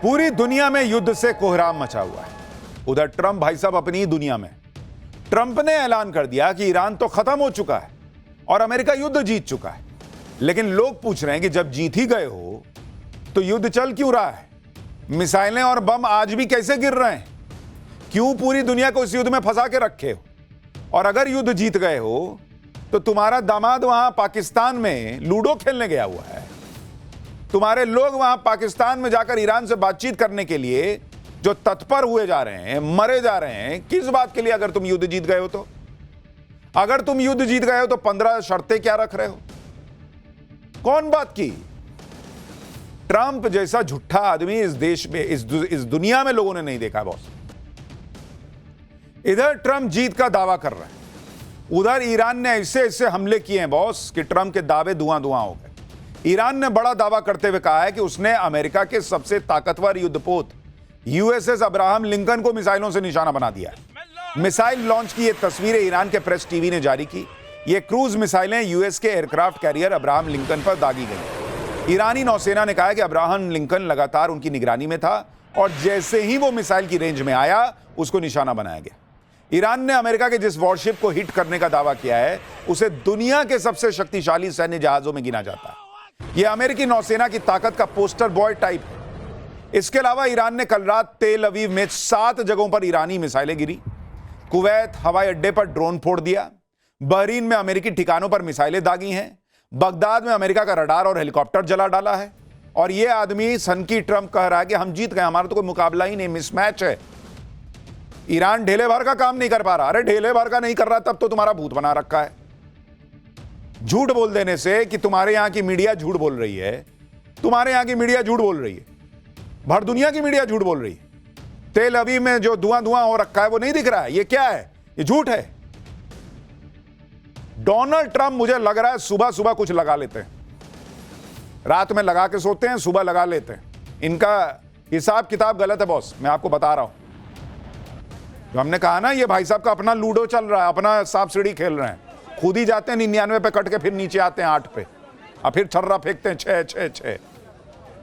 पूरी दुनिया में युद्ध से कोहराम मचा हुआ है। उधर ट्रंप भाई साहब अपनी ही दुनिया में। ट्रंप ने ऐलान कर दिया कि ईरान तो खत्म हो चुका है और अमेरिका युद्ध जीत चुका है। लेकिन लोग पूछ रहे हैं कि जब जीत ही गए हो तो युद्ध चल क्यों रहा है? मिसाइलें और बम आज भी कैसे गिर रहे हैं? क्यों पूरी दुनिया को इस युद्ध में फंसा के रखे हो? और अगर युद्ध जीत गए हो तो तुम्हारा दामाद वहां पाकिस्तान में लूडो खेलने गया हुआ है। तुम्हारे लोग वहां पाकिस्तान में जाकर ईरान से बातचीत करने के लिए जो तत्पर हुए जा रहे हैं, मरे जा रहे हैं, किस बात के लिए? अगर तुम युद्ध जीत गए हो तो, अगर तुम युद्ध जीत गए हो तो 15 शर्तें क्या रख रहे हो? कौन बात की? ट्रंप जैसा झूठा आदमी इस देश में, इस दुनिया में लोगों ने नहीं देखा बॉस। इधर ट्रंप जीत का दावा कर रहे हैं, उधर ईरान ने ऐसे ऐसे हमले किए हैं बॉस कि ट्रंप के दावे धुआं धुआं हो गए। ईरान ने बड़ा दावा करते हुए कहा है कि उसने अमेरिका के सबसे ताकतवर युद्धपोत यूएसएस अब्राहम लिंकन को मिसाइलों से निशाना बना दिया है। मिसाइल लॉन्च की ये तस्वीरें ईरान के प्रेस टीवी ने जारी की। ये क्रूज मिसाइलें यूएस के एयरक्राफ्ट कैरियर अब्राहम लिंकन पर दागी गई। ईरानी नौसेना ने कहा है कि अब्राहम लिंकन लगातार उनकी निगरानी में था और जैसे ही वो मिसाइल की रेंज में आया उसको निशाना बनाया गया। ईरान ने अमेरिका के जिस वॉरशिप को हिट करने का दावा किया है उसे दुनिया के सबसे शक्तिशाली सैन्य जहाजों में गिना जाता है। यह अमेरिकी नौसेना की ताकत का पोस्टर बॉय टाइप है। इसके अलावा ईरान ने कल रात तेल अवीव में 7 जगहों पर ईरानी मिसाइलें गिरी। कुवैत हवाई अड्डे पर ड्रोन फोड़ दिया। बहरीन में अमेरिकी ठिकानों पर मिसाइलें दागी हैं। बगदाद में अमेरिका का रडार और हेलीकॉप्टर जला डाला है। और यह आदमी सनकी ट्रंप कह रहा है कि हम जीत गए, हमारा तो कोई मुकाबला ही नहीं, मिसमैच है। ईरान ढेले भर का काम नहीं कर पा रहा। अरे ढेले भर का नहीं कर रहा तब तो तुम्हारा भूत बना रखा है। झूठ बोल देने से कि तुम्हारे यहां की मीडिया झूठ बोल रही है, तुम्हारे यहां की मीडिया झूठ बोल रही है, भर दुनिया की मीडिया झूठ बोल रही है। तेल अवीव में जो धुआं धुआं हो रखा है वो नहीं दिख रहा है, ये क्या है? ये झूठ है। डोनाल्ड ट्रंप मुझे लग रहा है सुबह सुबह कुछ लगा लेते हैं, रात में लगा के सोते हैं, सुबह लगा लेते हैं। इनका हिसाब किताब गलत है बॉस, मैं आपको बता रहा हूं। जो हमने कहा ना, ये भाई साहब का अपना लूडो चल रहा है, अपना सांप सीढ़ी खेल रहे हैं। खुद ही जाते हैं 99 पे कट के फिर नीचे आते हैं 8 पे और फिर छर्रा फेंकते हैं 6 6 6।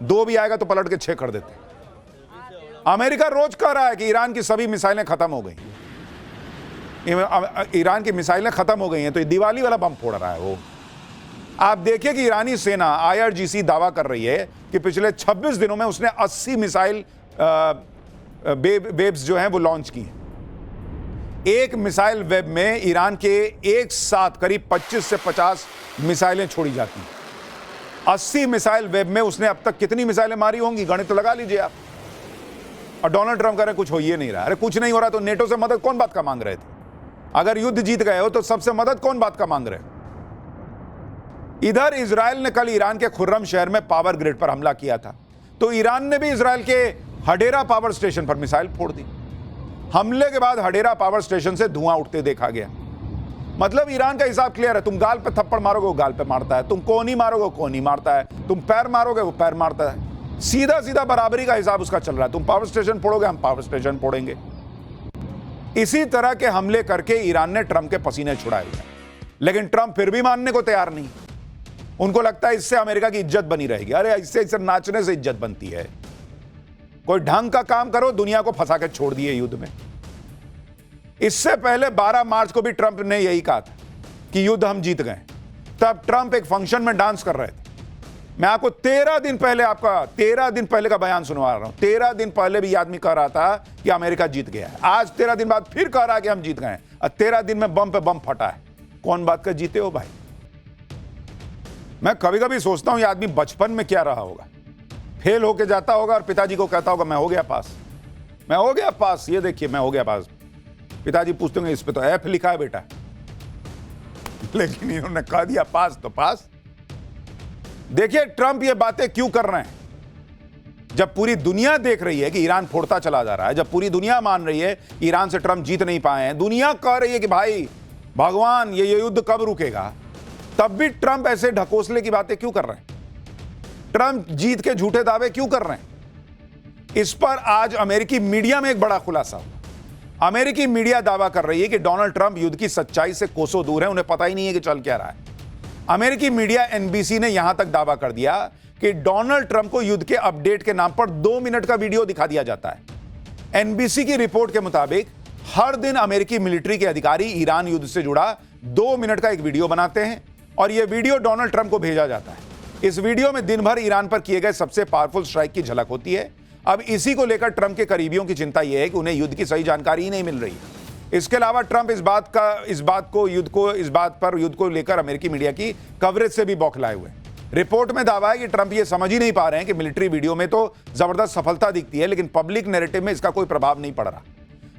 2 भी आएगा तो पलट के 6 कर देते हैं। अमेरिका रोज कह रहा है कि ईरान की सभी मिसाइलें खत्म हो गई, ईरान की मिसाइलें खत्म हो गई हैं, तो ये दिवाली वाला बम फोड़ रहा है वो। आप देखिए कि ईरानी सेना IRGC दावा कर रही है कि पिछले 26 दिनों में उसने 80 मिसाइल वेब्स जो हैं वो लॉन्च की हैं। एक मिसाइल वेब में ईरान के एक साथ करीब 25 से 50 मिसाइलें छोड़ी जाती हैं। 80 मिसाइल वेब में उसने अब तक कितनी मिसाइलें मारी होंगी, गणित तो लगा लीजिए आप। और डोनाल्ड ट्रंप कह रहे कुछ हो ही नहीं रहा। अरे कुछ नहीं हो रहा तो नेटो से मदद कौन बात का मांग रहे थे? अगर युद्ध जीत गए हो तो सबसे मदद कौन बात का मांग रहे? इधर इजराइल ने कल ईरान के खुर्रम शहर में पावर ग्रिड पर हमला किया था, तो ईरान ने भी इजराइल के हडेरा पावर स्टेशन पर मिसाइल फोड़ दी। हमले के बाद हडेरा पावर स्टेशन से धुआं उठते देखा गया। मतलब ईरान का हिसाब क्लियर है, तुम गाल पे थप्पड़ मारोगे वो गाल पे मारता है, तुम कोहनी मारोगे वो कोहनी मारता है, तुम पैर मारोगे वो पैर मारता है। सीधा सीधा बराबरी का हिसाब उसका चल रहा है। तुम पावर स्टेशन फोड़ोगे, हम पावर स्टेशन फोड़ेंगे। इसी तरह के हमले करके ईरान ने ट्रंप के पसीने छुड़ाए हुए, लेकिन ट्रंप फिर भी मानने को तैयार नहीं। उनको लगता है इससे अमेरिका की इज्जत बनी रहेगी। अरे इससे नाचने से इज्जत बनती है। कोई ढंग का काम करो, दुनिया को फंसा के छोड़ दिए युद्ध में। इससे पहले 12 मार्च को भी ट्रंप ने यही कहा था कि युद्ध हम जीत गए। तब ट्रंप एक फंक्शन में डांस कर रहे थे। मैं आपको 13 दिन पहले का बयान सुनवा रहा हूं। 13 दिन पहले भी आदमी कह रहा था कि अमेरिका जीत गया है। आज 13 दिन बाद फिर कह रहा है कि हम जीत गए और 13 दिन में बम पे बम फटा है। कौन बात का जीते हो भाई? मैं कभी कभी सोचता हूं ये आदमी बचपन में क्या रहा होगा। फेल होके जाता होगा और पिताजी को कहता होगा मैं हो गया पास, मैं हो गया पास, ये देखिए मैं हो गया पास। पिताजी पूछते होंगे इस पे तो F लिखा है बेटा, लेकिन इन्होंने कह दिया पास तो पास। देखिए ट्रंप ये बातें क्यों कर रहे हैं। जब पूरी दुनिया देख रही है कि ईरान फोड़ता चला जा रहा है, जब पूरी दुनिया मान रही है ईरान से ट्रंप जीत नहीं पाए हैं, दुनिया कह रही है कि भाई भगवान ये युद्ध कब रुकेगा, तब भी ट्रंप ऐसे ढकोसले की बातें क्यों कर रहे हैं? ट्रंप जीत के झूठे दावे क्यों कर रहे हैं? इस पर आज अमेरिकी मीडिया में एक बड़ा खुलासा हुआ। अमेरिकी मीडिया दावा कर रही है कि डोनाल्ड ट्रंप युद्ध की सच्चाई से कोसों दूर है, उन्हें पता ही नहीं है कि चल क्या रहा है। अमेरिकी मीडिया एनबीसी ने यहां तक दावा कर दिया कि डोनाल्ड ट्रंप को युद्ध के अपडेट के नाम पर 2 मिनट का वीडियो दिखा दिया जाता है। एनबीसी की रिपोर्ट के मुताबिक हर दिन अमेरिकी मिलिट्री के अधिकारी ईरान युद्ध से जुड़ा 2 मिनट का एक वीडियो बनाते हैं और यह वीडियो डोनाल्ड ट्रंप को भेजा जाता है। इस वीडियो में दिन भर ईरान पर किए गए सबसे पावरफुल स्ट्राइक की झलक होती है। अब इसी को लेकर ट्रंप के करीबियों की चिंता यह है कि उन्हें युद्ध की सही जानकारी ही नहीं मिल रही। इसके अलावा ट्रंप इस बात पर युद्ध को लेकर अमेरिकी मीडिया की कवरेज से भी बौखलाए हुए। रिपोर्ट में दावा है कि ट्रंप ये समझ ही नहीं पा रहे हैं कि मिलिट्री वीडियो में तो जबरदस्त सफलता दिखती है, लेकिन पब्लिक नैरेटिव में इसका कोई प्रभाव नहीं पड़ रहा।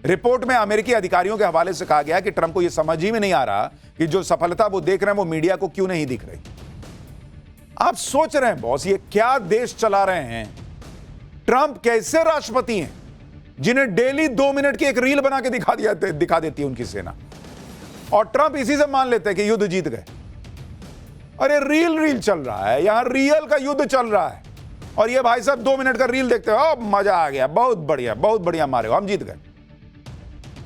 रिपोर्ट में अमेरिकी अधिकारियों के हवाले से कहा गया कि ट्रंप को यह समझ ही में नहीं आ रहा कि जो सफलता वो देख रहे हैं वो मीडिया को क्यों नहीं दिख रही। आप सोच रहे हैं बॉस, ये क्या देश चला रहे हैं? ट्रंप कैसे राष्ट्रपति हैं जिन्हें डेली 2 मिनट की एक रील बना के दिखा देती है उनकी सेना, और ट्रंप इसी से मान लेते हैं कि युद्ध जीत गए। अरे रील चल रहा है, यहां रियल का युद्ध चल रहा है और ये भाई साहब 2 मिनट का रील देखते हो, मजा आ गया, बहुत बढ़िया मारे हो, हम जीत गए।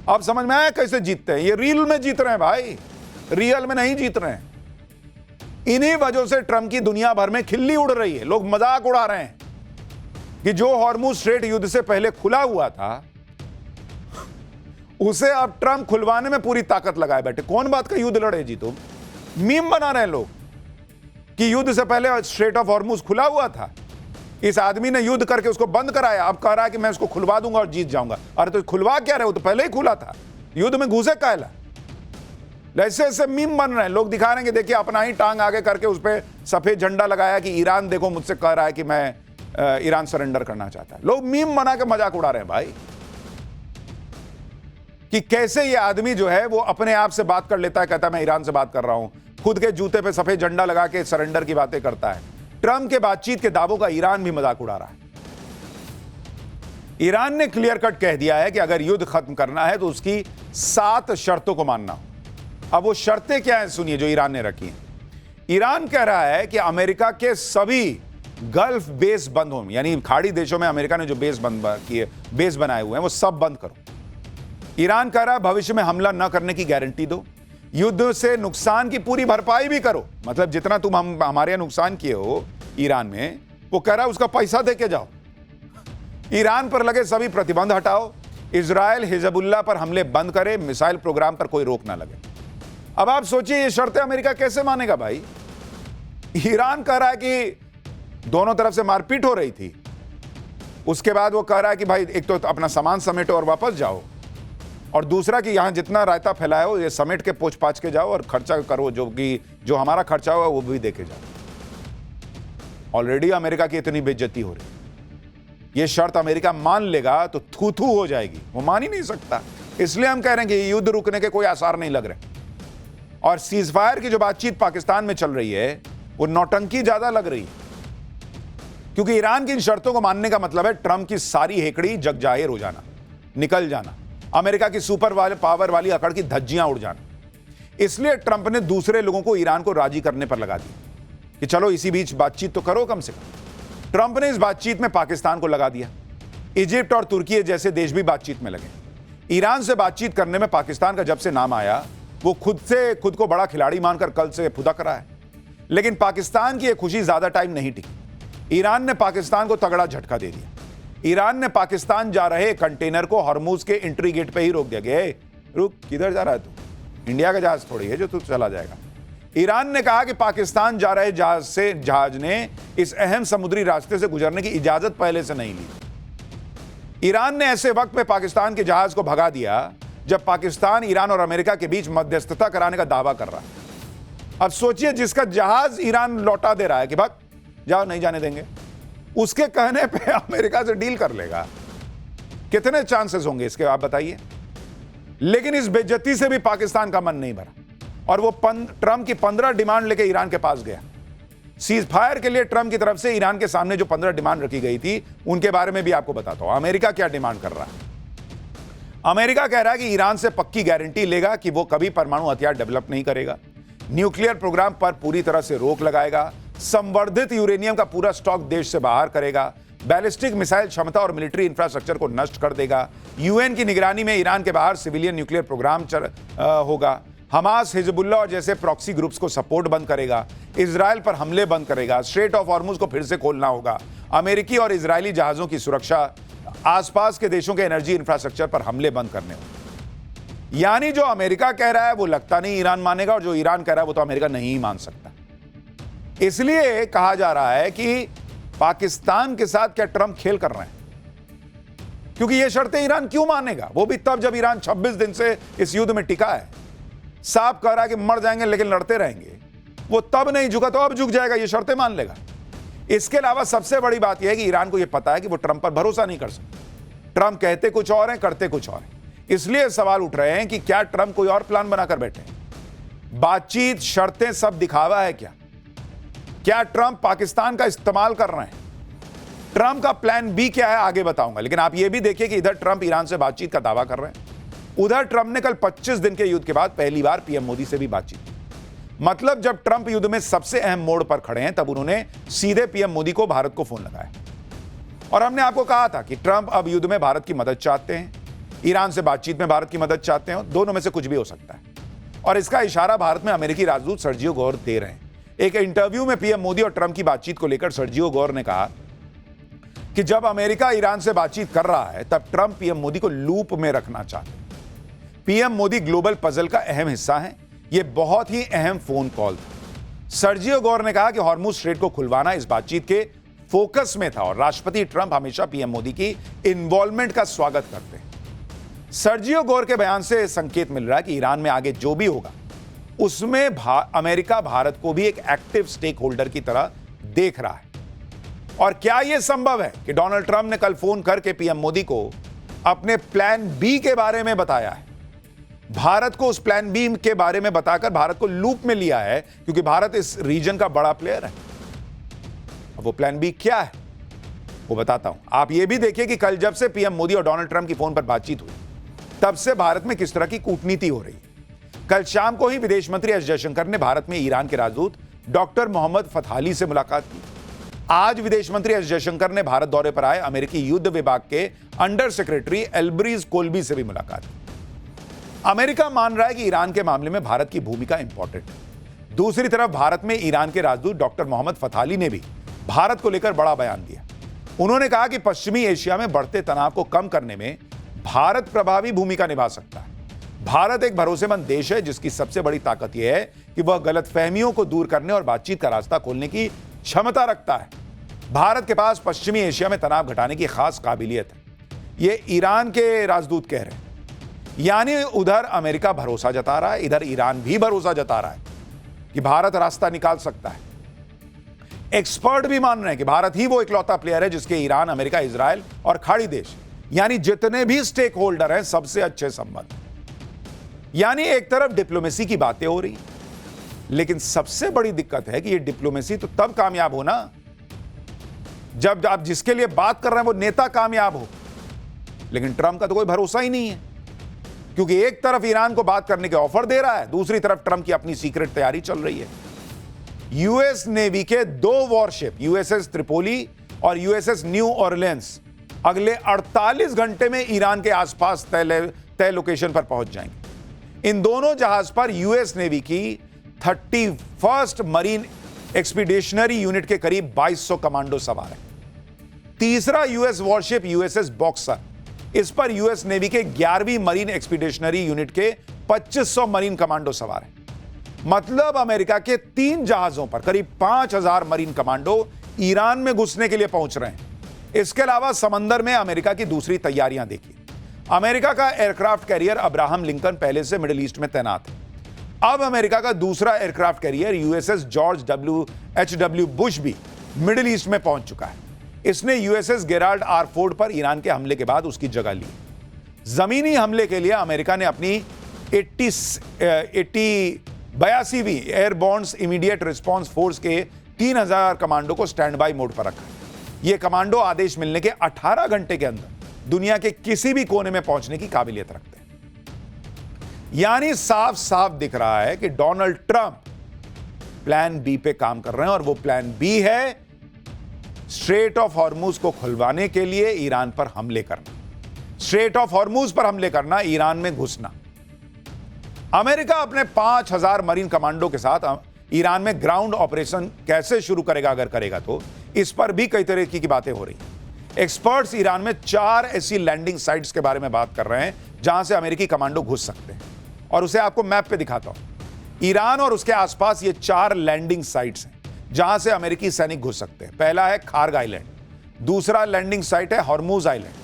अब समझ में आया कैसे जीतते हैं? ये रील में जीत रहे हैं भाई, रियल में नहीं जीत रहे हैं। इन्हीं वजहों से ट्रंप की दुनिया भर में खिल्ली उड़ रही है। लोग मजाक उड़ा रहे हैं कि जो हॉर्मुज स्ट्रेट युद्ध से पहले खुला हुआ था उसे अब ट्रंप खुलवाने में पूरी ताकत लगाए बैठे। कौन बात का युद्ध लड़े जी तुम? मीम बना रहे हैं लोग कि युद्ध से पहले स्ट्रेट ऑफ हॉर्मुज खुला हुआ था, इस आदमी ने युद्ध करके उसको बंद कराया, अब कह रहा है कि मैं उसको खुलवा दूंगा और जीत जाऊंगा। अरे तो खुलवा क्या रहे हो? तो पहले ही खुला था, युद्ध में घुसे कायला। ऐसे ऐसे मीम बन रहे हैं, लोग दिखा रहे हैं कि देखिए अपना ही टांग आगे करके उस पर सफेद झंडा लगाया कि ईरान देखो मुझसे कह रहा है कि मैं ईरान सरेंडर करना चाहता है। लोग मीम बना के मजाक उड़ा रहे हैं भाई कि कैसे ये आदमी जो है वो अपने आप से बात कर लेता है, कहता है मैं ईरान से बात कर रहा हूं, खुद के जूते पे सफेद झंडा लगा के सरेंडर की बातें करता है। ट्रंप के बातचीत के दावों का ईरान भी मजाक उड़ा रहा है। ईरान ने क्लियर कट कह दिया है कि अगर युद्ध खत्म करना है तो उसकी 7 शर्तों को मानना हो। अब वो शर्तें क्या हैं सुनिए जो ईरान ने रखी हैं। ईरान कह रहा है कि अमेरिका के सभी गल्फ बेस बंद हों, यानी खाड़ी देशों में अमेरिका ने जो बेस बनाए हुए हैं वो सब बंद करो। ईरान कह रहा है भविष्य में हमला न करने की गारंटी दो, युद्ध से नुकसान की पूरी भरपाई भी करो। मतलब जितना तुम हमारे यहां नुकसान किए हो ईरान में, वो कह रहा है उसका पैसा दे के जाओ। ईरान पर लगे सभी प्रतिबंध हटाओ, इजराइल हिजबुल्लाह पर हमले बंद करे, मिसाइल प्रोग्राम पर कोई रोक ना लगे। अब आप सोचिए ये शर्तें अमेरिका कैसे मानेगा भाई? ईरान कह रहा है कि दोनों तरफ से मारपीट हो रही थी, उसके बाद वो कह रहा है कि भाई एक तो अपना सामान समेटो और वापस जाओ, और दूसरा कि यहां जितना रायता फैलाया हो ये समेट के पोछ पाछ के जाओ और खर्चा करो, जो हमारा खर्चा हुआ वो भी देके जाओ। ऑलरेडी अमेरिका की इतनी बेइज्जती हो रही, ये शर्त अमेरिका मान लेगा तो थू थू हो जाएगी, वो मान ही नहीं सकता। इसलिए हम कह रहे हैं कि युद्ध रुकने के कोई आसार नहीं लग रहे, और सीजफायर की जो बातचीत पाकिस्तान में चल रही है वो नौटंकी ज्यादा लग रही है, क्योंकि ईरान की इन शर्तों को मानने का मतलब है ट्रंप की सारी हेकड़ी जग जाहिर हो जाना, निकल जाना, अमेरिका की सुपर पावर वाली अकड़ की धज्जियां उड़ जाना। इसलिए ट्रंप ने दूसरे लोगों को ईरान को राजी करने पर लगा दिया कि चलो इसी बीच बातचीत तो करो कम से कम। ट्रंप ने इस बातचीत में पाकिस्तान को लगा दिया, इजिप्ट और तुर्की जैसे देश भी बातचीत में लगे। ईरान से बातचीत करने में पाकिस्तान का जब से नाम आया वो खुद को बड़ा खिलाड़ी मानकर कल से फुदक रहा है, लेकिन पाकिस्तान की यह खुशी ज्यादा टाइम नहीं टिकी। ईरान ने पाकिस्तान को तगड़ा झटका दे दिया। ईरान ने पाकिस्तान जा रहे कंटेनर को हॉर्मुज के एंट्री गेट पे ही रोक दिया गया। रुक, किधर जा रहा है तू? इंडिया का जहाज थोड़ी है जो तू चला जाएगा। ईरान ने कहा कि पाकिस्तान जा रहे जहाज ने इस अहम समुद्री रास्ते से गुजरने की इजाजत पहले से नहीं ली। ईरान ने ऐसे वक्त में पाकिस्तान के जहाज को भगा दिया जब पाकिस्तान ईरान और अमेरिका के बीच मध्यस्थता कराने का दावा कर रहा है। अब सोचिए जिसका जहाज ईरान लौटा दे रहा है कि भाग जाओ, नहीं जाने देंगे, उसके कहने पे अमेरिका से डील कर लेगा। कितने चांसेस होंगे इसके आप बताइए? लेकिन इस बेइज्जती से भी पाकिस्तान का मन नहीं भरा और वो ट्रंप की 15 डिमांड लेके ईरान के पास गया। सीज फायर के लिए ट्रंप की तरफ से ईरान के सामने जो 15 डिमांड रखी गई थी उनके बारे में भी आपको बताता हूं। अमेरिका क्या डिमांड कर रहा है? अमेरिका कह रहा है कि ईरान से पक्की गारंटी लेगा कि वो कभी परमाणु हथियार डेवलप नहीं करेगा, न्यूक्लियर प्रोग्राम पर पूरी तरह से रोक लगाएगा, संवर्धित यूरेनियम का पूरा स्टॉक देश से बाहर करेगा, बैलिस्टिक मिसाइल क्षमता और मिलिट्री इंफ्रास्ट्रक्चर को नष्ट कर देगा, यूएन की निगरानी में ईरान के बाहर सिविलियन न्यूक्लियर प्रोग्राम होगा, हमास, हिजबुल्लाह और जैसे प्रॉक्सी ग्रुप्स को सपोर्ट बंद करेगा, इजराइल पर हमले बंद करेगा, स्ट्रेट ऑफ हॉर्मुज को फिर से खोलना होगा, अमेरिकी और इजरायली जहाजों की सुरक्षा, आसपास के देशों के एनर्जी इंफ्रास्ट्रक्चर पर हमले बंद करने होंगे। यानी जो अमेरिका कह रहा है वो लगता नहीं ईरान मानेगा, और जो ईरान कह रहा है वो तो अमेरिका नहीं मान सकता। इसलिए कहा जा रहा है कि पाकिस्तान के साथ क्या ट्रंप खेल कर रहे हैं, क्योंकि ये शर्तें ईरान क्यों मानेगा, वो भी तब जब ईरान 26 दिन से इस युद्ध में टिका है, साफ कह रहा है कि मर जाएंगे लेकिन लड़ते रहेंगे। वो तब नहीं झुका तो अब झुक जाएगा, ये शर्तें मान लेगा। इसके अलावा सबसे बड़ी बात यह है कि ईरान को यह पता है कि वो ट्रंप पर भरोसा नहीं कर सकते। ट्रंप कहते कुछ और हैं, करते कुछ और हैं। इसलिए सवाल उठ रहे हैं कि क्या ट्रंप कोई और प्लान बनाकर बैठे हैं? बातचीत, शर्तें सब दिखावा है क्या ट्रंप पाकिस्तान का इस्तेमाल कर रहे हैं? ट्रंप का प्लान बी क्या है आगे बताऊंगा, लेकिन आप यह भी देखिए कि इधर ट्रंप ईरान से बातचीत का दावा कर रहे हैं, उधर ट्रंप ने कल 25 दिन के युद्ध के बाद पहली बार पीएम मोदी से भी बातचीत की। मतलब जब ट्रंप युद्ध में सबसे अहम मोड़ पर खड़े हैं तब उन्होंने सीधे पीएम मोदी को भारत को फोन लगाया। और हमने आपको कहा था कि ट्रंप अब युद्ध में भारत की मदद चाहते हैं, ईरान से बातचीत में भारत की मदद चाहते हैं, दोनों में से कुछ भी हो सकता है। और इसका इशारा भारत में अमेरिकी राजदूत सर्जियो गौर दे रहे हैं। एक इंटरव्यू में पीएम मोदी और ट्रंप की बातचीत को लेकर सर्जियो गौर ने कहा कि जब अमेरिका ईरान से बातचीत कर रहा है तब ट्रंप पीएम मोदी को लूप में रखना चाहते हैं। पीएम मोदी ग्लोबल पजल का अहम हिस्सा हैं। यह बहुत ही अहम फोन कॉल था। सर्जियो गौर ने कहा कि हॉर्मुज स्ट्रेट को खुलवाना इस बातचीत के फोकस में था और राष्ट्रपति ट्रंप हमेशा पीएम मोदी की इन्वॉल्वमेंट का स्वागत करते हैं। सर्जियो गौर के बयान से संकेत मिल रहा है कि ईरान में आगे जो भी होगा उसमें अमेरिका भारत को भी एक एक्टिव स्टेक होल्डर की तरह देख रहा है। और क्या यह संभव है कि डोनाल्ड ट्रंप ने कल फोन करके पीएम मोदी को अपने प्लान बी के बारे में बताया है, भारत को उस प्लान बी के बारे में बताकर भारत को लूप में लिया है, क्योंकि भारत इस रीजन का बड़ा प्लेयर है। अब वो प्लान बी क्या है वो बताता हूं। आप ये भी देखिए कि कल जब से पीएम मोदी और डोनाल्ड ट्रंप की फोन पर बातचीत हुई तब से भारत में किस तरह की कूटनीति हो रही है। कल शाम को ही विदेश मंत्री एस जयशंकर ने भारत में ईरान के राजदूत डॉक्टर मोहम्मद फतहाली से मुलाकात की। आज विदेश मंत्री एस जयशंकर ने भारत दौरे पर आए अमेरिकी युद्ध विभाग के अंडर सेक्रेटरी एल्ब्रीज कोल्बी से भी मुलाकात की। अमेरिका मान रहा है कि ईरान के मामले में भारत की भूमिका इंपॉर्टेंट है। दूसरी तरफ भारत में ईरान के राजदूत डॉक्टर मोहम्मद फतहाली ने भी भारत को लेकर बड़ा बयान दिया। उन्होंने कहा कि पश्चिमी एशिया में बढ़ते तनाव को कम करने में भारत प्रभावी भूमिका निभा सकता है। भारत एक भरोसेमंद देश है जिसकी सबसे बड़ी ताकत यह है कि वह गलतफहमियों को दूर करने और बातचीत का रास्ता खोलने की क्षमता रखता है। भारत के पास पश्चिमी एशिया में तनाव घटाने की खास काबिलियत है, यह ईरान के राजदूत कह रहे हैं। यानी उधर अमेरिका भरोसा जता रहा है, इधर ईरान भी भरोसा जता रहा है कि भारत रास्ता निकाल सकता है। एक्सपर्ट भी मान रहे हैं कि भारत ही वो इकलौता प्लेयर है जिसके ईरान, अमेरिका, इजराइल और खाड़ी देश यानी जितने भी स्टेक होल्डर हैं सबसे अच्छे संबंध। यानी एक तरफ डिप्लोमेसी की बातें हो रही, लेकिन सबसे बड़ी दिक्कत है कि ये डिप्लोमेसी तो तब कामयाब हो ना जब आप जिसके लिए बात कर रहे हैं वो नेता कामयाब हो। लेकिन ट्रंप का तो कोई भरोसा ही नहीं है, क्योंकि एक तरफ ईरान को बात करने के ऑफर दे रहा है, दूसरी तरफ ट्रंप की अपनी सीक्रेट तैयारी चल रही है। यूएस नेवी के 2 वॉरशिप यूएसएस त्रिपोली और यूएसएस न्यू ऑरलियंस अगले 48 घंटे में ईरान के आसपास तय लोकेशन पर पहुंच जाएंगे। इन दोनों जहाज पर यूएस नेवी की 31st मरीन एक्सपीडिशनरी यूनिट के करीब 2200 कमांडो सवार हैं। तीसरा यूएस वॉरशिप यूएसएस बॉक्सर, इस पर यूएस नेवी के 11वीं मरीन एक्सपीडिशनरी यूनिट के 2500 मरीन कमांडो सवार हैं। मतलब अमेरिका के 3 जहाजों पर करीब 5000 मरीन कमांडो ईरान में घुसने के लिए पहुंच रहे हैं। इसके अलावा समंदर में अमेरिका की दूसरी तैयारियां देखिए। अमेरिका का एयरक्राफ्ट कैरियर अब्राहम लिंकन पहले से मिडिल ईस्ट में तैनात है। अब अमेरिका का दूसरा aircraft carrier USS George H.W. Bush भी मिडिल ईस्ट में पहुंच चुका है। इसने यूएसएस गेराल्ड आर फोर्ड पर ईरान के हमले के बाद उसकी जगह ली। जमीनी हमले के लिए अमेरिका ने अपनी 82वीं एयरबोर्न इमीडिएट रिस्पांस फोर्स के 3000 कमांडो को स्टैंड बाय मोड पर रखा। ये कमांडो आदेश मिलने के 18 घंटे के अंदर दुनिया के किसी भी कोने में पहुंचने की काबिलियत रखते हैं। यानी साफ साफ दिख रहा है कि डोनाल्ड ट्रंप प्लान बी पे काम कर रहे हैं, और वो प्लान बी है स्ट्रेट ऑफ हॉर्मुज को खुलवाने के लिए ईरान पर हमले करना, स्ट्रेट ऑफ हॉर्मुज पर हमले करना, ईरान में घुसना। अमेरिका अपने 5000 मरीन कमांडो के साथ ईरान में ग्राउंड ऑपरेशन कैसे शुरू करेगा, अगर करेगा तो, इस पर भी कई तरह की बातें हो रही हैं। एक्सपर्ट्स ईरान में 4 ऐसी लैंडिंग साइट्स के बारे में बात कर रहे हैं जहां से अमेरिकी कमांडो घुस सकते हैं, और उसे आपको मैप पे दिखाता हूं। ईरान और उसके आसपास ये 4 लैंडिंग साइट्स हैं जहां से अमेरिकी सैनिक घुस सकते हैं। पहला है खार्ग आइलैंड, दूसरा लैंडिंग साइट है हॉर्मुज आइलैंड,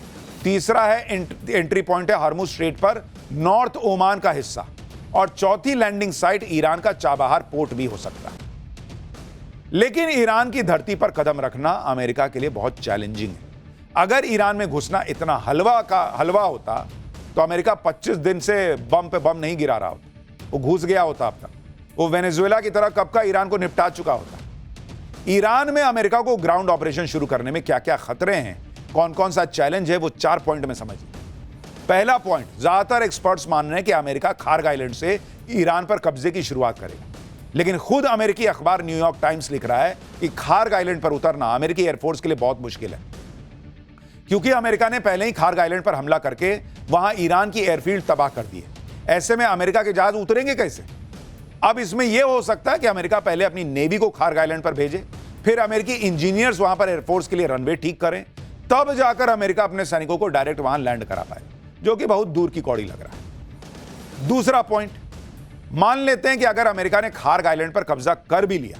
तीसरा है एंट्री पॉइंट है हॉर्मुज स्ट्रेट पर नॉर्थ ओमान का हिस्सा, और चौथी लैंडिंग साइट ईरान का चाबहार पोर्ट भी हो सकता है। लेकिन ईरान की धरती पर कदम रखना अमेरिका के लिए बहुत चैलेंजिंग है। अगर ईरान में घुसना इतना हलवा होता तो अमेरिका 25 दिन से बम पे बम नहीं गिरा रहा होता, वो घुस गया होता अब तक। वो वेनेजुएला की तरह कब का ईरान को निपटा चुका होता। ईरान में अमेरिका को ग्राउंड ऑपरेशन शुरू करने में क्या क्या खतरे हैं, कौन कौन सा चैलेंज है, वो 4 पॉइंट में समझिए। पहला पॉइंट, ज्यादातर एक्सपर्ट्स मान रहे हैं कि अमेरिका खार्ग आइलैंड से ईरान पर कब्जे की शुरुआत करेगा, लेकिन खुद अमेरिकी अखबार न्यूयॉर्क टाइम्स लिख रहा है कि खार्ग आइलैंड पर उतरना अमेरिकी एयरफोर्स के लिए बहुत मुश्किल है, क्योंकि अमेरिका ने पहले ही खार्ग आइलैंड पर हमला करके वहां ईरान की एयरफील्ड तबाह कर दी है। ऐसे में अमेरिका के जहाज उतरेंगे कैसे? अब इसमें यह हो सकता है कि अमेरिका पहले अपनी नेवी को खार्ग आइलैंड पर भेजे, फिर अमेरिकी इंजीनियर्स वहां पर एयरफोर्स के लिए रनवे ठीक करें, तब जाकर अमेरिका अपने सैनिकों को डायरेक्ट वहां लैंड करा पाए, जो कि बहुत दूर की कौड़ी लग रहा है। दूसरा पॉइंट, मान लेते हैं कि अगर अमेरिका ने खार्ग आइलैंड पर कब्जा कर भी लिया,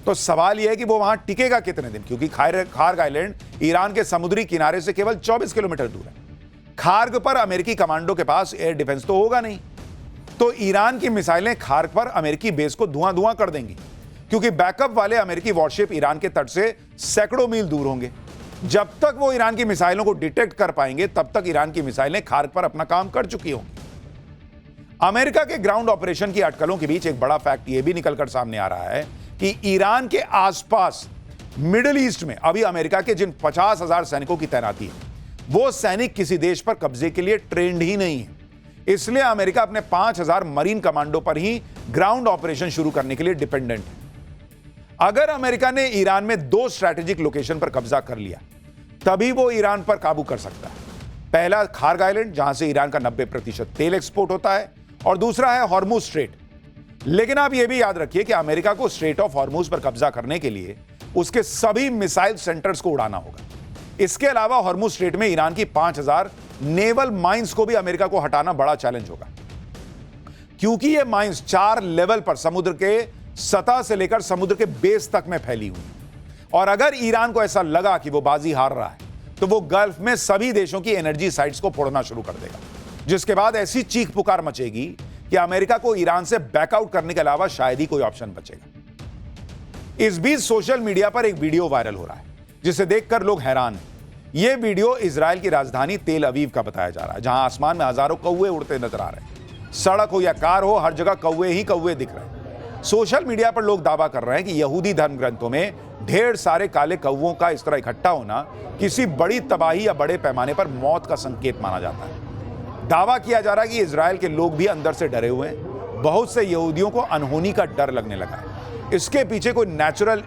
तो सवाल यह है कि वो वहां टिकेगा कितने दिन, क्योंकि खार्ग आइलैंड ईरान के समुद्री किनारे से केवल 24 किलोमीटर दूर है। खार्ग पर अमेरिकी कमांडो के पास एयर डिफेंस तो होगा नहीं, तो ईरान की मिसाइलें खार्ग पर अमेरिकी बेस को धुआं धुआं कर देंगी, क्योंकि बैकअप वाले अमेरिकी वॉरशिप ईरान के तट से सैकड़ों मील दूर होंगे। जब तक वो ईरान की मिसाइलों को डिटेक्ट कर पाएंगे, तब तक ईरान की मिसाइलें खार्ग पर अपना काम कर चुकी होंगी। अमेरिका के ग्राउंड ऑपरेशन की अटकलों के बीच एक बड़ा फैक्ट यह भी निकलकर सामने आ रहा है कि ईरान के आसपास मिडिल ईस्ट में अभी अमेरिका के जिन 50,000 सैनिकों की तैनाती है, वो सैनिक किसी देश पर कब्जे के लिए ट्रेंड ही नहीं है। इसलिए अमेरिका अपने 5,000 मरीन कमांडो पर ही ग्राउंड ऑपरेशन शुरू करने के लिए डिपेंडेंट है। अगर अमेरिका ने ईरान में 2 स्ट्रैटेजिक लोकेशन पर कब्जा कर लिया, तभी वो ईरान पर काबू कर सकता है। पहला खार्ग आइलैंड, जहां से ईरान का 90% तेल एक्सपोर्ट होता है, और दूसरा है हॉर्मुज स्ट्रेट। लेकिन आप यह भी याद रखिए कि अमेरिका को स्ट्रेट ऑफ हॉर्मुज पर कब्जा करने के लिए उसके सभी मिसाइल सेंटर्स को उड़ाना होगा। इसके अलावा हॉर्मुज स्ट्रेट में ईरान की 5,000 नेवल माइंस को भी अमेरिका को हटाना बड़ा चैलेंज होगा, क्योंकि ये माइंस 4 लेवल पर समुद्र के सतह से लेकर समुद्र के बेस तक में फैली हुई। और अगर ईरान को ऐसा लगा कि वो बाजी हार रहा है, तो वो गल्फ में सभी देशों की एनर्जी साइट्स को फोड़ना शुरू कर देगा, जिसके बाद ऐसी चीख पुकार मचेगी कि अमेरिका को ईरान से बैकआउट करने के अलावा शायद ही कोई ऑप्शन बचेगा। इस बीच सोशल मीडिया पर एक वीडियो वायरल हो रहा है, जिसे देखकर लोग हैरान हैं। यह वीडियो इजराइल की राजधानी तेल अवीव का बताया जा रहा है, जहां आसमान में हजारों कौवे उड़ते नजर आ रहे हैं। सड़क हो या कार हो, हर जगह कौवे ही कौवे दिख रहे हैं। सोशल मीडिया पर लोग दावा कर रहे हैं कि यहूदी धर्म ग्रंथों में ढेर सारे काले कौवों का इस तरह इकट्ठा होना किसी बड़ी तबाही या बड़े पैमाने पर मौत का संकेत माना जाता है। दावा किया जा रहा है कि इजराइल के लोग भी अंदर से डरे हुए हैं। बहुत से यहूदियों को अनहोनी का डर लगने लगा है। इसके पीछे कोई नेचुरल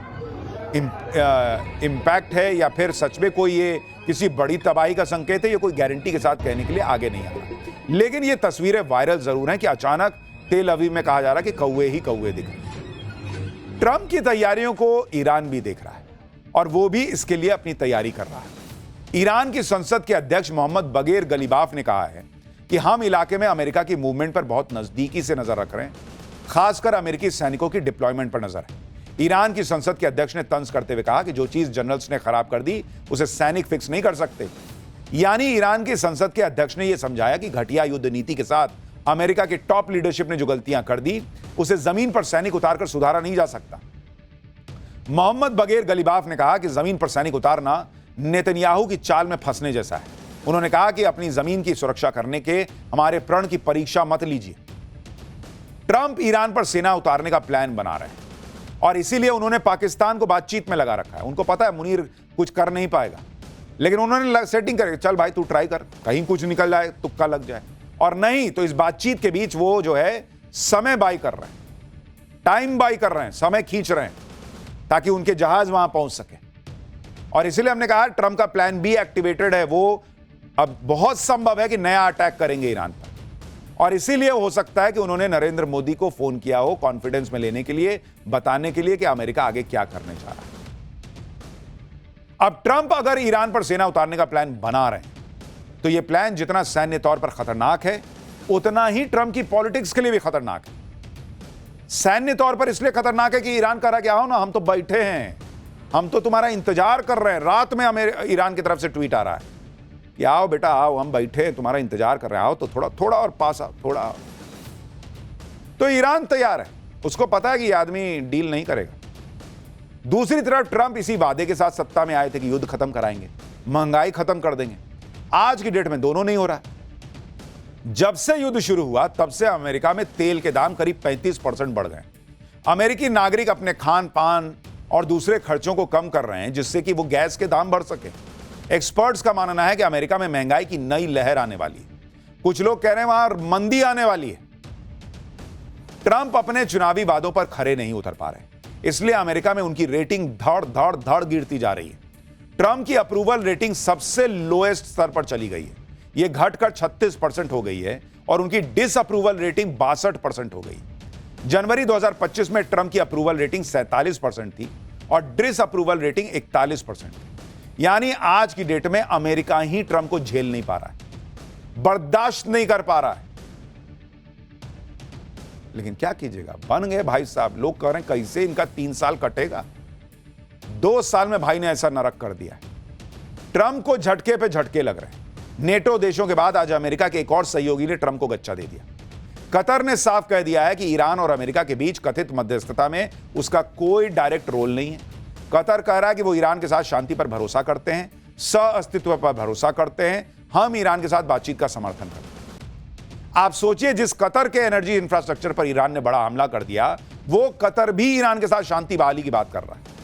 इम्पैक्ट है या फिर सच में कोई ये किसी बड़ी तबाही का संकेत है, ये कोई गारंटी के साथ कहने के लिए आगे नहीं आता। लेकिन ये तस्वीरें वायरल जरूर हैं कि अचानक तेल अवीव में कहा जा रहा है कि कौवे ही कौवे दिख रहे हैं। ट्रंप की तैयारियों को ईरान भी देख रहा है, और वो भी इसके लिए अपनी तैयारी कर रहा है। ईरान की संसद के अध्यक्ष मोहम्मद बगेर गलीबाफ ने कहा है कि हम इलाके में अमेरिका की मूवमेंट पर बहुत नजदीकी से नजर रख रहे हैं, खासकर अमेरिकी सैनिकों की डिप्लॉयमेंट पर नजर है। ईरान की संसद के अध्यक्ष ने तंज करते हुए कहा कि जो चीज जनरल्स ने खराब कर दी, उसे सैनिक फिक्स नहीं कर सकते। यानी ईरान की संसद के अध्यक्ष ने यह समझाया कि घटिया युद्ध नीति के साथ अमेरिका की टॉप लीडरशिप ने जो गलतियां कर दी, उसे जमीन पर सैनिक उतारकर सुधारा नहीं जा सकता। मोहम्मद बगेर गलीबाफ ने कहा कि जमीन पर सैनिक उतारना नेतन्याहू की चाल में फंसने जैसा है। उन्होंने कहा कि अपनी जमीन की सुरक्षा करने के हमारे प्रण की परीक्षा मत लीजिए। ट्रंप ईरान पर सेना उतारने का प्लान बना रहे हैं, और इसीलिए उन्होंने पाकिस्तान को बातचीत में लगा रखा है। उनको पता है मुनीर कुछ कर नहीं पाएगा, लेकिन उन्होंने सेटिंग करके, चल भाई तू ट्राई कर, कहीं कुछ निकल जाए, तुक्का लग जाए। और नहीं तो इस बातचीत के बीच वो जो है समय बाई कर रहे हैं, टाइम बाई कर रहे हैं, समय खींच रहे हैं, ताकि उनके जहाज वहां पहुंच सके। और इसलिए हमने कहा ट्रंप का प्लान बी एक्टिवेटेड है। वो अब बहुत संभव है कि नया अटैक करेंगे ईरान पर, और इसीलिए हो सकता है कि उन्होंने नरेंद्र मोदी को फोन किया हो कॉन्फिडेंस में लेने के लिए, बताने के लिए कि अमेरिका आगे क्या करने जा रहा है। अब ट्रंप अगर ईरान पर सेना उतारने का प्लान बना रहे हैं तो यह प्लान जितना सैन्य तौर पर खतरनाक है उतना ही ट्रंप की पॉलिटिक्स के लिए भी खतरनाक है। सैन्य तौर पर इसलिए खतरनाक है कि ईरान कह रहा कि आओ ना, हम तो बैठे हैं, हम तो तुम्हारा इंतजार कर रहे हैं। रात में हमें ईरान की तरफ से ट्वीट आ रहा है कि आओ बेटा आओ, हम बैठे हैं, तुम्हारा इंतजार कर रहे हैं, आओ तो थोड़ा थोड़ा और पास आओ, थोड़ा आओ। तो ईरान तैयार है, उसको पता है कि यह आदमी डील नहीं करेगा। दूसरी तरफ ट्रंप इसी वादे के साथ सत्ता में आए थे कि युद्ध खत्म कराएंगे, महंगाई खत्म कर देंगे। आज की डेट में दोनों नहीं हो रहा। जब से युद्ध शुरू हुआ तब से अमेरिका में तेल के दाम करीब 35% बढ़ गए। अमेरिकी नागरिक अपने खान पान और दूसरे खर्चों को कम कर रहे हैं जिससे कि वो गैस के दाम बढ़ सके। एक्सपर्ट्स का मानना है कि अमेरिका में महंगाई की नई लहर आने वाली है। कुछ लोग कह रहे हैं वहां मंदी आने वाली है। ट्रंप अपने चुनावी वादों पर खरे नहीं उतर पा रहे, इसलिए अमेरिका में उनकी रेटिंग धड़ धड़ धड़ गिरती जा रही है। ट्रंप की अप्रूवल रेटिंग सबसे लोएस्ट स्तर पर चली गई है, यह घटकर 36% हो गई है और उनकी डिसअप्रूवल रेटिंग 62% हो गई। जनवरी 2025 में ट्रंप की अप्रूवल रेटिंग 47% थी और डिसअप्रूवल रेटिंग 41%। यानी आज की डेट में अमेरिका ही ट्रंप को झेल नहीं पा रहा है, बर्दाश्त नहीं कर पा रहा है। लेकिन क्या कीजिएगा, बन गए भाई साहब। लोग कह रहे हैं कैसे इनका 3 साल कटेगा। 2 साल में भाई ने ऐसा नरक कर दिया है। ट्रंप को झटके पे झटके लग रहे हैं। नेटो देशों के बाद आज अमेरिका के एक और सहयोगी ने ट्रंप को गच्चा दे दिया। कतर ने साफ कह दिया है कि ईरान और अमेरिका के बीच कथित मध्यस्थता में उसका कोई डायरेक्ट रोल नहीं है। कतर कह रहा है कि वो ईरान के साथ शांति पर भरोसा करते हैं, सह-अस्तित्व पर भरोसा करते हैं। हम ईरान के साथ बातचीत का समर्थन करते हैं। आप सोचिए, जिस कतर के एनर्जी इंफ्रास्ट्रक्चर पर ईरान ने बड़ा हमला कर दिया, वो कतर भी ईरान के साथ शांति बहाली की बात कर रहा है।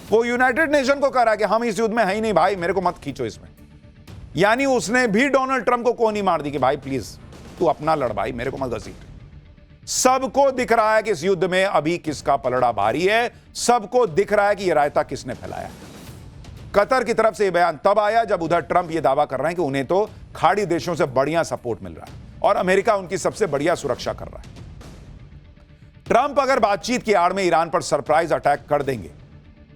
वो यूनाइटेड नेशन को कह रहा है कि हम इस युद्ध में है ही नहीं भाई, मेरे को मत खींचो इसमें। यानी उसने भी डोनाल्ड ट्रंप को कोनी मार दी कि भाई प्लीज तू अपना लड़ भाई, मेरे को मत घसीट। सबको दिख रहा है कि इस युद्ध में अभी किसका पलड़ा भारी है। सबको दिख रहा है कि यह रायता किसने फैलाया। कतर की तरफ से यह बयान तब आया जब उधर ट्रंप यह दावा कर रहे हैं कि उन्हें तो खाड़ी देशों से बढ़िया सपोर्ट मिल रहा है और अमेरिका उनकी सबसे बढ़िया सुरक्षा कर रहा है। ट्रंप अगर बातचीत की आड़ में ईरान पर सरप्राइज अटैक कर देंगे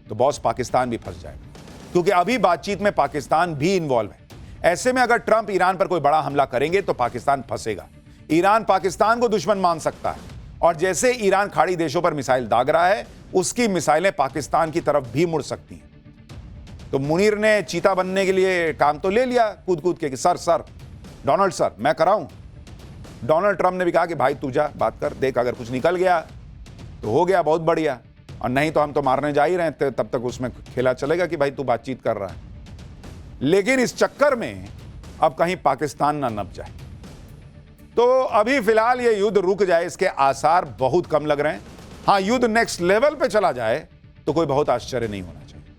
तो बॉस पाकिस्तान भी फंस जाएगा, क्योंकि अभी बातचीत में पाकिस्तान भी इन्वॉल्व है। ऐसे में अगर ट्रंप ईरान पर कोई बड़ा हमला करेंगे तो पाकिस्तान फंसेगा। ईरान पाकिस्तान को दुश्मन मान सकता है और जैसे ईरान खाड़ी देशों पर मिसाइल दाग रहा है, उसकी मिसाइलें पाकिस्तान की तरफ भी मुड़ सकती हैं। तो मुनीर ने चीता बनने के लिए काम तो ले लिया कूद कूद के कि सर डोनाल्ड सर मैं कराऊं। डोनाल्ड ट्रंप ने भी कहा कि भाई तू जा बात कर, देख अगर कुछ निकल गया तो हो गया, बहुत बढ़िया, और नहीं तो हम तो मारने जा ही रहे थे, तब तक उसमें खेला चलेगा कि भाई तू बातचीत कर रहा है। लेकिन इस चक्कर में अब कहीं पाकिस्तान ना नप जाए। तो अभी फिलहाल ये युद्ध रुक जाए, इसके आसार बहुत कम लग रहे हैं। हाँ, युद्ध नेक्स्ट लेवल पे चला जाए तो कोई बहुत आश्चर्य नहीं होना।